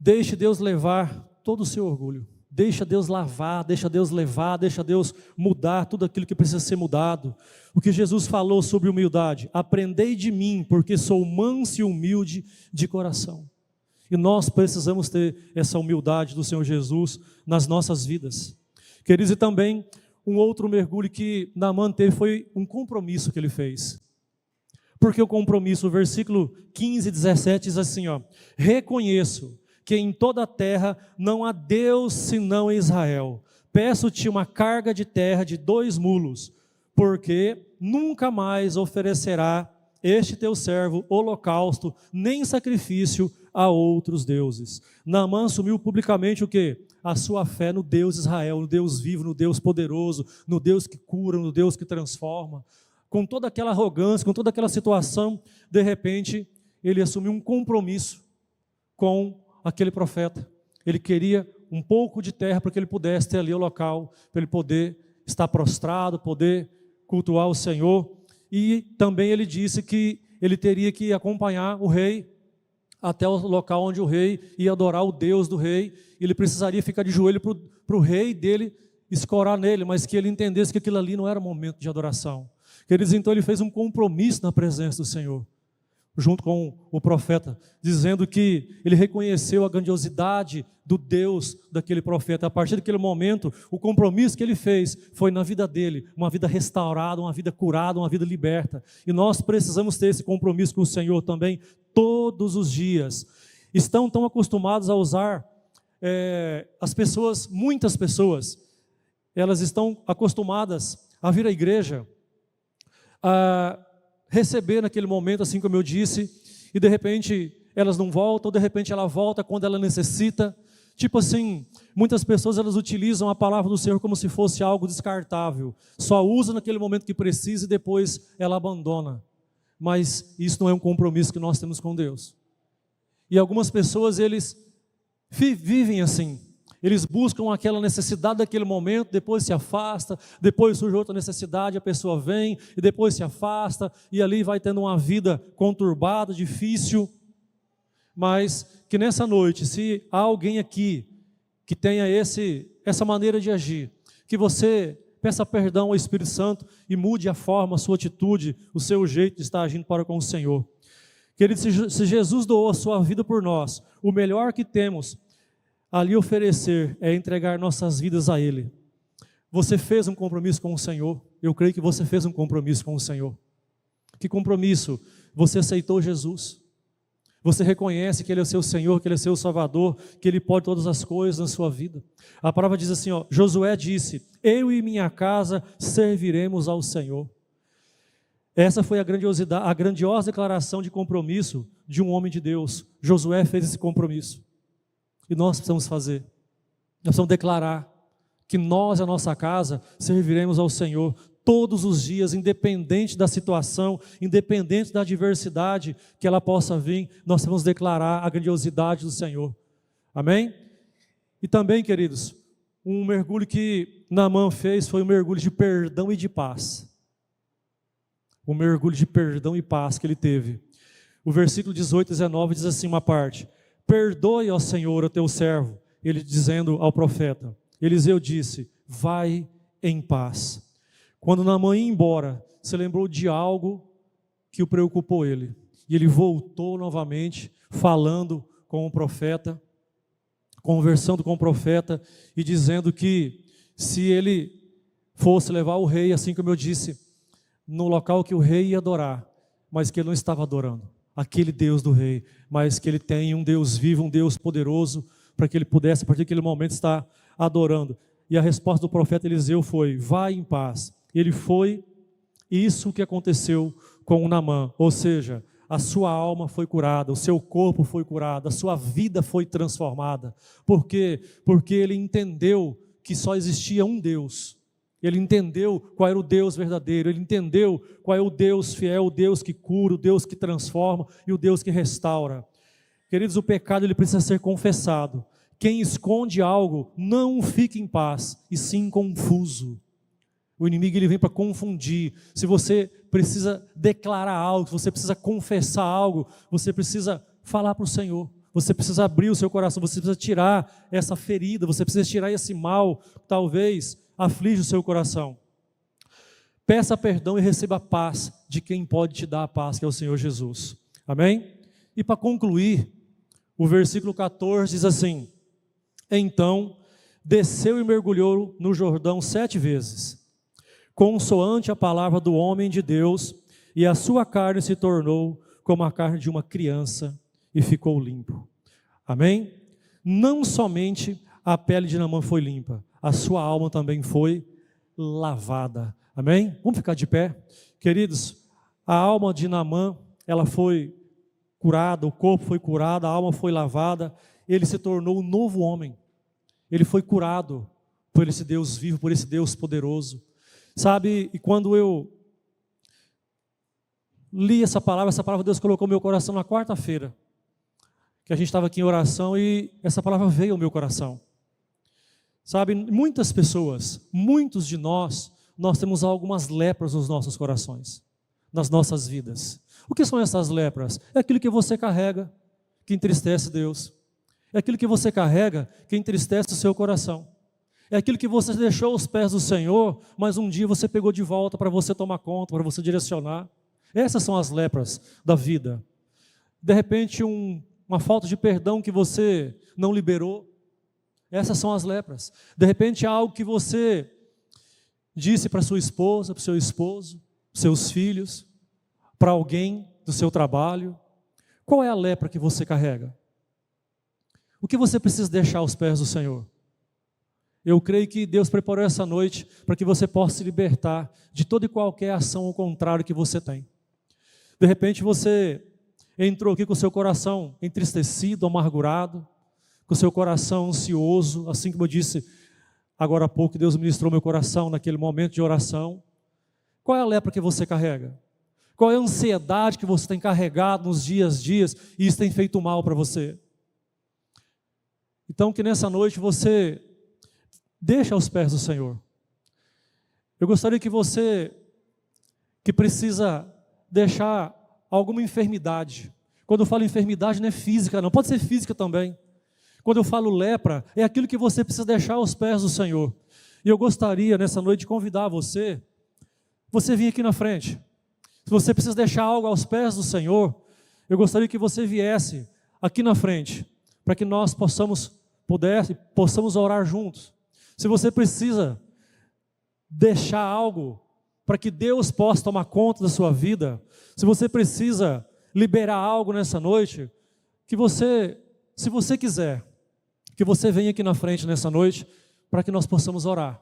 A: Deixe Deus levar todo o seu orgulho. Deixa Deus lavar, deixa Deus levar, deixa Deus mudar tudo aquilo que precisa ser mudado. O que Jesus falou sobre humildade: aprendei de mim, porque sou manso e humilde de coração. E nós precisamos ter essa humildade do Senhor Jesus nas nossas vidas. Queridos, e também um outro mergulho que Naamã teve foi um compromisso que ele fez. Porque o compromisso, o versículo 15 e 17 diz assim, ó: reconheço que em toda a terra não há Deus senão em Israel. Peço-te uma carga de terra de 2 mulos, porque nunca mais oferecerá este teu servo holocausto, nem sacrifício a outros deuses. Naamã assumiu publicamente o quê? A sua fé no Deus Israel, no Deus vivo, no Deus poderoso, no Deus que cura, no Deus que transforma. Com toda aquela arrogância, com toda aquela situação, de repente, ele assumiu um compromisso com aquele profeta. Ele queria um pouco de terra para que ele pudesse ter ali o local, para ele poder estar prostrado, poder cultuar o Senhor. E também ele disse que ele teria que acompanhar o rei até o local onde o rei ia adorar o Deus do rei. Ele precisaria ficar de joelho para o rei dele escorar nele, mas que ele entendesse que aquilo ali não era momento de adoração. Queridos, então ele fez um compromisso na presença do Senhor, junto com o profeta, dizendo que ele reconheceu a grandiosidade do Deus daquele profeta. A partir daquele momento, o compromisso que ele fez foi na vida dele, uma vida restaurada, uma vida curada, uma vida liberta. E nós precisamos ter esse compromisso com o Senhor também, todos os dias. Estão tão acostumados a usar, muitas pessoas, elas estão acostumadas a vir à igreja, a receber naquele momento, assim como eu disse, e de repente elas não voltam, ou de repente ela volta quando ela necessita. Tipo assim, muitas pessoas elas utilizam a palavra do Senhor como se fosse algo descartável, só usa naquele momento que precisa e depois ela abandona. Mas isso não é um compromisso que nós temos com Deus. E algumas pessoas, eles vivem assim, eles buscam aquela necessidade daquele momento, depois se afasta, depois surge outra necessidade, a pessoa vem e depois se afasta, e ali vai tendo uma vida conturbada, difícil. Mas que nessa noite, se há alguém aqui que tenha essa maneira de agir, que você peça perdão ao Espírito Santo e mude a forma, a sua atitude, o seu jeito de estar agindo para com o Senhor. Querido, se Jesus doou a sua vida por nós, o melhor que temos a lhe oferecer é entregar nossas vidas a Ele. Você fez um compromisso com o Senhor? Eu creio que você fez um compromisso com o Senhor. Que compromisso? Você aceitou Jesus. Você reconhece que Ele é o seu Senhor, que Ele é o seu Salvador, que Ele pode todas as coisas na sua vida. A palavra diz assim, Josué disse, eu e minha casa serviremos ao Senhor. Essa foi a grandiosa declaração de compromisso de um homem de Deus. Josué fez esse compromisso. E nós precisamos fazer. Nós precisamos declarar que nós e a nossa casa serviremos ao Senhor todos os dias, independente da situação, independente da adversidade que ela possa vir, nós precisamos declarar a grandiosidade do Senhor. Amém? E também, queridos, um mergulho que Naamã fez foi um mergulho de perdão e de paz. Um mergulho de perdão e paz que ele teve. O versículo 18 e 19 diz assim uma parte, perdoe, ó Senhor, o teu servo, ele dizendo ao profeta. Eliseu disse, vai em paz. Quando Naamã ia embora, se lembrou de algo que o preocupou ele. E ele voltou novamente, falando com o profeta, conversando com o profeta e dizendo que se ele fosse levar o rei, assim como eu disse, no local que o rei ia adorar, mas que ele não estava adorando aquele Deus do rei, mas que ele tem um Deus vivo, um Deus poderoso, para que ele pudesse, a partir daquele momento, estar adorando. E a resposta do profeta Eliseu foi, vai em paz. Ele foi, isso que aconteceu com o Naamã, ou seja, a sua alma foi curada, o seu corpo foi curado, a sua vida foi transformada. Por quê? Porque ele entendeu que só existia um Deus. Ele entendeu qual era o Deus verdadeiro, ele entendeu qual é o Deus fiel, o Deus que cura, o Deus que transforma e o Deus que restaura. Queridos, o pecado ele precisa ser confessado. Quem esconde algo não fica em paz, e sim confuso. O inimigo ele vem para confundir. Se você precisa declarar algo, se você precisa confessar algo, você precisa falar para o Senhor. Você precisa abrir o seu coração, você precisa tirar essa ferida, você precisa tirar esse mal, talvez aflige o seu coração. Peça perdão e receba a paz de quem pode te dar a paz, que é o Senhor Jesus. Amém? E para concluir, o versículo 14 diz assim, então desceu e mergulhou no Jordão 7 vezes, consoante a palavra do homem de Deus, e a sua carne se tornou como a carne de uma criança, e ficou limpo. Amém? Não somente a pele de Naamã foi limpa, a sua alma também foi lavada. Amém? Vamos ficar de pé? Queridos, a alma de Naamã, ela foi curada, o corpo foi curado, a alma foi lavada, ele se tornou um novo homem. Ele foi curado por esse Deus vivo, por esse Deus poderoso. Sabe, e quando eu li essa palavra Deus colocou no meu coração na quarta-feira, que a gente estava aqui em oração e essa palavra veio ao meu coração. Sabe, muitas pessoas, muitos de nós temos algumas lepras nos nossos corações, nas nossas vidas. O que são essas lepras? É aquilo que você carrega, que entristece Deus. É aquilo que você carrega, que entristece o seu coração. É aquilo que você deixou aos pés do Senhor, mas um dia você pegou de volta para você tomar conta, para você direcionar. Essas são as lepras da vida. De repente, uma falta de perdão que você não liberou. Essas são as lepras. De repente, algo que você disse para sua esposa, para o seu esposo, seus filhos, para alguém do seu trabalho. Qual é a lepra que você carrega? O que você precisa deixar aos pés do Senhor? Eu creio que Deus preparou essa noite para que você possa se libertar de toda e qualquer ação ao contrário que você tem. De repente você entrou aqui com o seu coração entristecido, amargurado, com o seu coração ansioso, assim como eu disse agora há pouco, Deus ministrou meu coração naquele momento de oração. Qual é a lepra que você carrega? Qual é a ansiedade que você tem carregado nos dias e isso tem feito mal para você? Então que nessa noite você deixa aos pés do Senhor. Eu gostaria que você, que precisa deixar alguma enfermidade, quando eu falo enfermidade não é física não, pode ser física também. Quando eu falo lepra, é aquilo que você precisa deixar aos pés do Senhor. E eu gostaria nessa noite de convidar você vir aqui na frente. Se você precisa deixar algo aos pés do Senhor, eu gostaria que você viesse aqui na frente, para que nós possamos orar juntos. Se você precisa deixar algo para que Deus possa tomar conta da sua vida, se você precisa liberar algo nessa noite, se você quiser, que você venha aqui na frente nessa noite, para que nós possamos orar,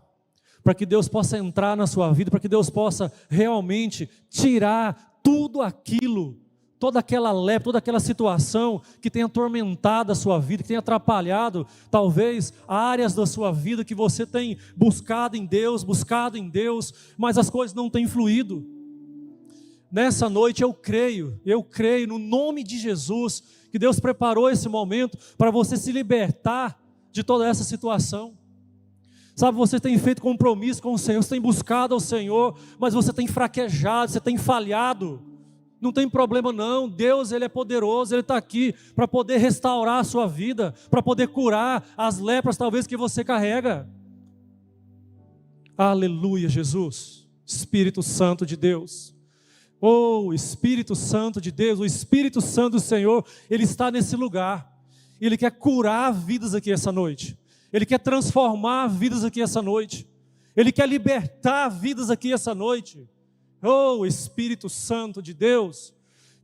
A: para que Deus possa entrar na sua vida, para que Deus possa realmente tirar tudo aquilo, toda aquela lepra, toda aquela situação que tem atormentado a sua vida, que tem atrapalhado talvez áreas da sua vida que você tem buscado em Deus, mas as coisas não têm fluído. Nessa noite eu creio no nome de Jesus, que Deus preparou esse momento para você se libertar de toda essa situação. Sabe, você tem feito compromisso com o Senhor, você tem buscado ao Senhor, mas você tem fraquejado, você tem falhado. Não tem problema não, Deus Ele é poderoso, Ele está aqui para poder restaurar a sua vida, para poder curar as lepras talvez que você carrega. Aleluia, Jesus, Espírito Santo de Deus. Oh, Espírito Santo de Deus, o Espírito Santo do Senhor, Ele está nesse lugar. Ele quer curar vidas aqui essa noite. Ele quer transformar vidas aqui essa noite. Ele quer libertar vidas aqui essa noite. Oh, Espírito Santo de Deus,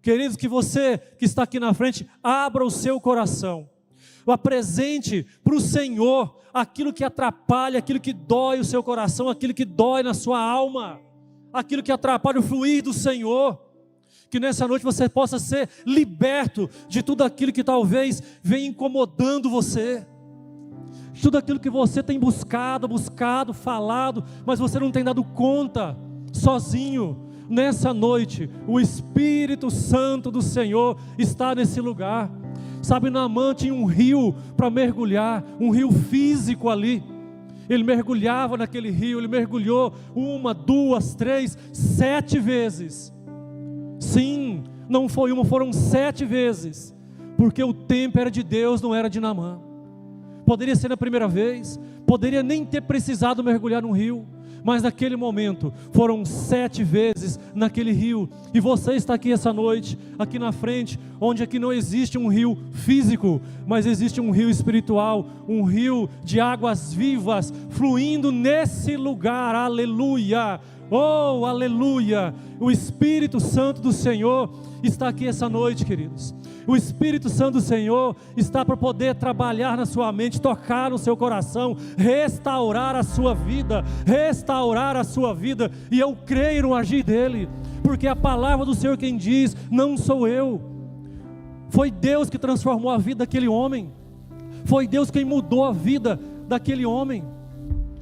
A: queridos, que você que está aqui na frente, abra o seu coração, apresente para o Senhor aquilo que atrapalha, aquilo que dói o seu coração, aquilo que dói na sua alma, aquilo que atrapalha o fluir do Senhor, que nessa noite você possa ser liberto de tudo aquilo que talvez venha incomodando você, tudo aquilo que você tem buscado, falado, mas você não tem dado conta, sozinho. Nessa noite o Espírito Santo do Senhor está nesse lugar. Sabe, Naamã tinha um rio para mergulhar, um rio físico ali. Ele mergulhava naquele rio, ele mergulhou 1, 2, 3, 7 vezes. Sim, não foi uma, foram 7 vezes, porque o tempo era de Deus, não era de Naamã. Poderia ser na primeira vez, poderia nem ter precisado mergulhar num rio, mas naquele momento, foram 7 vezes naquele rio, e você está aqui essa noite, aqui na frente, onde aqui não existe um rio físico, mas existe um rio espiritual, um rio de águas vivas, fluindo nesse lugar, aleluia, oh aleluia, o Espírito Santo do Senhor está aqui essa noite, queridos. O Espírito Santo do Senhor está para poder trabalhar na sua mente, tocar no seu coração, restaurar a sua vida, e eu creio no agir dEle, porque a palavra do Senhor quem diz, não sou eu, foi Deus que transformou a vida daquele homem, foi Deus quem mudou a vida daquele homem,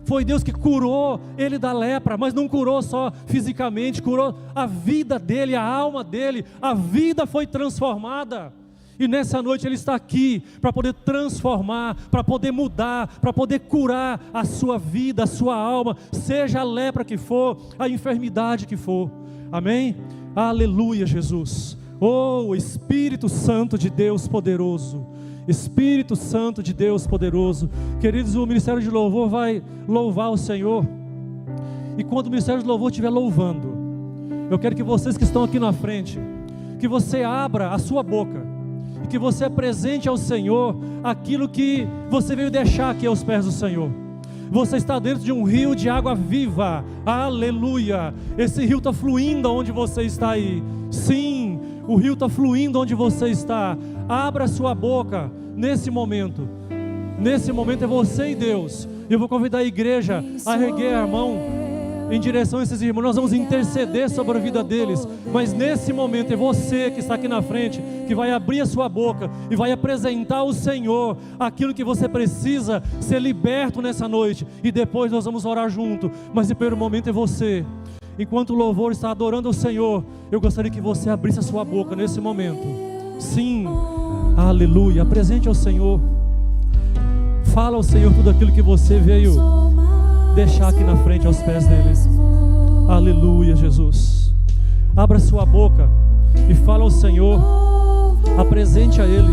A: foi Deus que curou ele da lepra, mas não curou só fisicamente, curou a vida dele, a alma dele, a vida foi transformada. E nessa noite ele está aqui para poder transformar, para poder mudar, para poder curar a sua vida, a sua alma, seja a lepra que for, a enfermidade que for. Amém? Aleluia, Jesus. Oh, Espírito Santo de Deus poderoso, Espírito Santo de Deus poderoso. Queridos, o Ministério de Louvor vai louvar o Senhor. E quando o Ministério de Louvor estiver louvando, eu quero que vocês que estão aqui na frente, que você abra a sua boca e que você apresente ao Senhor aquilo que você veio deixar aqui aos pés do Senhor. Você está dentro de um rio de água viva, aleluia. Esse rio está fluindo onde você está aí. Sim, o rio está fluindo onde você está. Abra a sua boca nesse momento. Nesse momento é você e Deus. Eu vou convidar a igreja a erguer a mão em direção a esses irmãos. Nós vamos interceder sobre a vida deles, mas nesse momento é você que está aqui na frente, que vai abrir a sua boca e vai apresentar ao Senhor aquilo que você precisa ser liberto nessa noite, e depois nós vamos orar junto. Mas o primeiro momento é você. Enquanto o louvor está adorando ao Senhor, eu gostaria que você abrisse a sua boca nesse momento. Sim, aleluia. Apresente ao Senhor, fala ao Senhor tudo aquilo que você veio deixar aqui na frente aos pés dele. Aleluia, Jesus. Abra sua boca e fala ao Senhor. Apresente a Ele.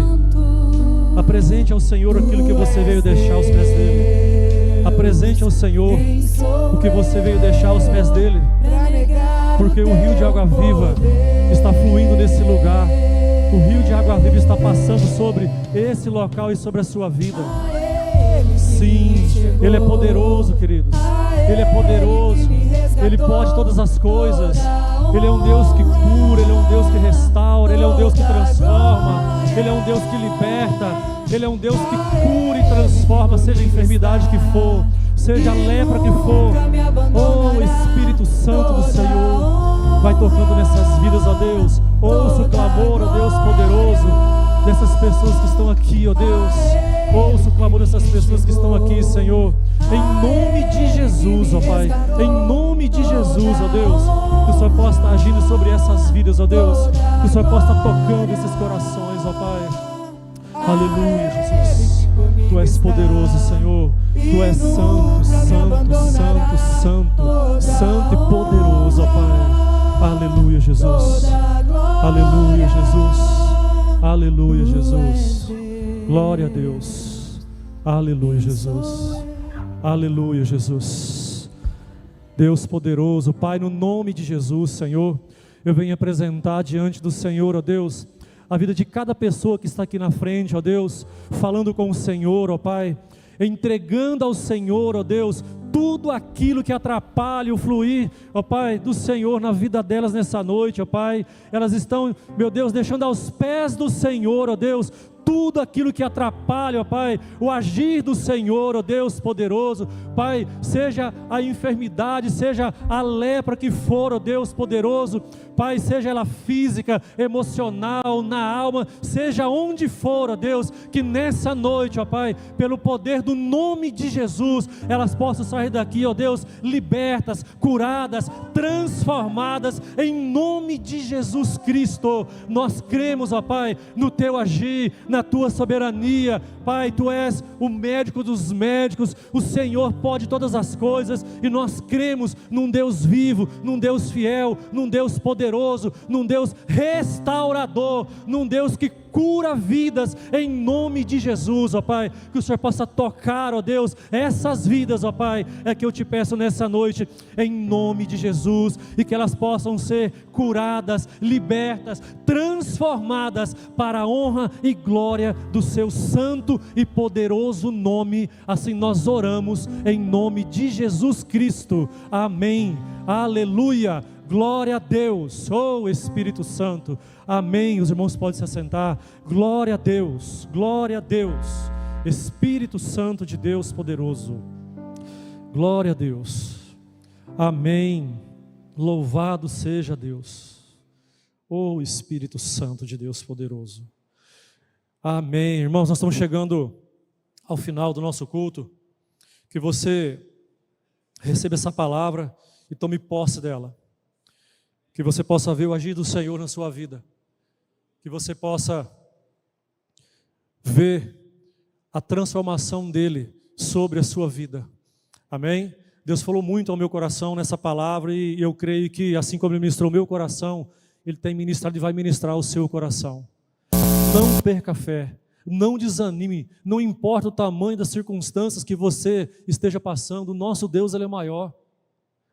A: Apresente ao Senhor aquilo que você veio deixar aos pés dele. Apresente ao Senhor o que você veio deixar aos pés dele. Porque o rio de água viva está fluindo nesse lugar. O rio de água viva está passando sobre esse local e sobre a sua vida. Sim, Ele é poderoso, queridos. Ele é poderoso. Ele pode todas as coisas. Ele é um Deus que cura. Ele é um Deus que restaura. Ele é um Deus que transforma. Ele é um Deus que liberta. Ele é um Deus que cura e transforma, seja a enfermidade que for, seja a lepra que for. Oh, Espírito Santo do Senhor, vai tocando nessas vidas, ó Deus. Ouça o clamor, ó Deus poderoso, dessas pessoas que estão aqui, ó Deus. Ouça o clamor dessas pessoas que estão aqui, Senhor. Em nome de Jesus, ó Pai. Em nome de Jesus, ó Deus. Que o Senhor possa estar agindo sobre essas vidas, ó Deus. Que o Senhor possa estar tocando esses corações, ó Pai. Aleluia, Jesus. Tu és poderoso, Senhor. Tu és santo, santo, santo, santo, santo e poderoso, ó Pai. Aleluia, Jesus. Aleluia, Jesus. Aleluia, Jesus. Glória a Deus. Aleluia, Jesus. Aleluia, Jesus. Deus poderoso, Pai, no nome de Jesus, Senhor, eu venho apresentar diante do Senhor, ó Deus, a vida de cada pessoa que está aqui na frente, ó Deus, falando com o Senhor, ó Pai, entregando ao Senhor, ó Deus, tudo aquilo que atrapalha o fluir, ó Pai, do Senhor na vida delas nessa noite, ó Pai. Elas estão, meu Deus, deixando aos pés do Senhor, ó Deus, tudo aquilo que atrapalha, ó Pai, o agir do Senhor, ó Deus poderoso, Pai, seja a enfermidade, seja a lepra que for, ó Deus poderoso, Pai, seja ela física, emocional, na alma, seja onde for, ó Deus, que nessa noite, ó Pai, pelo poder do nome de Jesus, elas possam sair daqui, ó Deus, libertas, curadas, transformadas, em nome de Jesus Cristo. Nós cremos, ó Pai, no Teu agir, na Tua soberania, Pai, Tu és o médico dos médicos, o Senhor pode todas as coisas, e nós cremos num Deus vivo, num Deus fiel, num Deus poderoso, num Deus restaurador, num Deus que cura vidas, em nome de Jesus, ó Pai, que o Senhor possa tocar, ó Deus, essas vidas, ó Pai, é que eu te peço nessa noite, em nome de Jesus, e que elas possam ser curadas, libertas, transformadas, para a honra e glória do seu santo e poderoso nome. Assim nós oramos, em nome de Jesus Cristo, amém, aleluia. Glória a Deus, oh Espírito Santo, amém. Os irmãos podem se assentar. Glória a Deus, Espírito Santo de Deus poderoso, glória a Deus, amém. Louvado seja Deus, oh Espírito Santo de Deus poderoso, amém. Irmãos, nós estamos chegando ao final do nosso culto. Que você receba essa palavra e tome posse dela. Que você possa ver o agir do Senhor na sua vida. Que você possa ver a transformação dEle sobre a sua vida. Amém? Deus falou muito ao meu coração nessa palavra, e eu creio que assim como Ele ministrou o meu coração, Ele tem ministrado e vai ministrar o seu coração. Não perca a fé. Não desanime, não importa o tamanho das circunstâncias que você esteja passando, o nosso Deus ele é maior.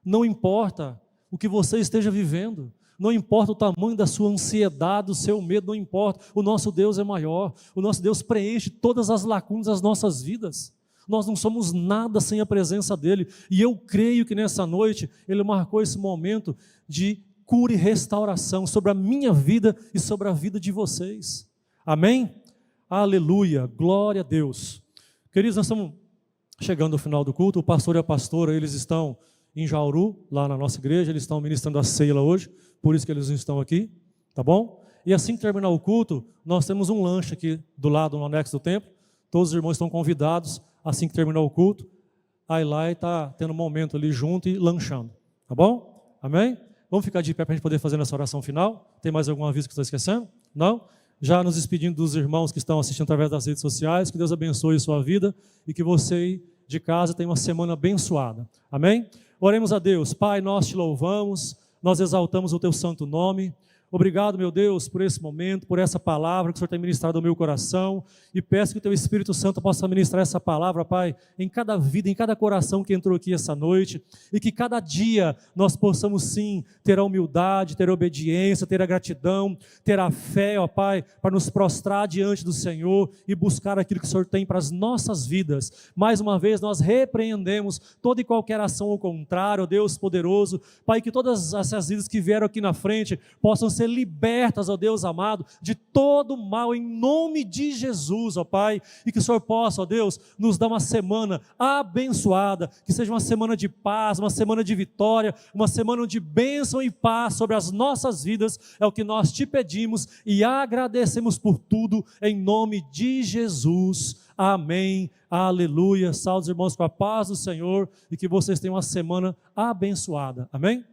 A: Não importa o que você esteja vivendo, não importa o tamanho da sua ansiedade, do seu medo, não importa, o nosso Deus é maior, o nosso Deus preenche todas as lacunas das nossas vidas. Nós não somos nada sem a presença dEle, e eu creio que nessa noite Ele marcou esse momento de cura e restauração sobre a minha vida e sobre a vida de vocês. Amém? Aleluia, glória a Deus. Queridos, nós estamos chegando ao final do culto, o pastor e a pastora, eles estão em Jauru, lá na nossa igreja, eles estão ministrando a ceia lá hoje, por isso que eles não estão aqui, tá bom? E assim que terminar o culto, nós temos um lanche aqui do lado, no anexo do templo, todos os irmãos estão convidados, assim que terminar o culto, aí lá e está tendo um momento ali junto e lanchando, tá bom? Amém? Vamos ficar de pé para a gente poder fazer nossa oração final. Tem mais algum aviso que estou esquecendo? Não? Já nos despedindo dos irmãos que estão assistindo através das redes sociais, que Deus abençoe a sua vida e que você de casa tenha uma semana abençoada. Amém? Oremos a Deus. Pai, nós te louvamos, nós exaltamos o teu santo nome. Obrigado, meu Deus, por esse momento, por essa palavra que o Senhor tem ministrado ao meu coração, e peço que o teu Espírito Santo possa ministrar essa palavra, Pai, em cada vida, em cada coração que entrou aqui essa noite, e que cada dia nós possamos sim ter a humildade, ter a obediência, ter a gratidão, ter a fé, ó Pai, para nos prostrar diante do Senhor e buscar aquilo que o Senhor tem para as nossas vidas. Mais uma vez nós repreendemos toda e qualquer ação ao contrário, ó Deus poderoso, Pai, que todas essas vidas que vieram aqui na frente possam ser libertas, ó Deus amado, de todo mal, em nome de Jesus, ó Pai, e que o Senhor possa, ó Deus, nos dar uma semana abençoada, que seja uma semana de paz, uma semana de vitória, uma semana de bênção e paz sobre as nossas vidas, é o que nós te pedimos e agradecemos por tudo, em nome de Jesus, amém, aleluia. Salve, irmãos, com a paz do Senhor, e que vocês tenham uma semana abençoada, amém?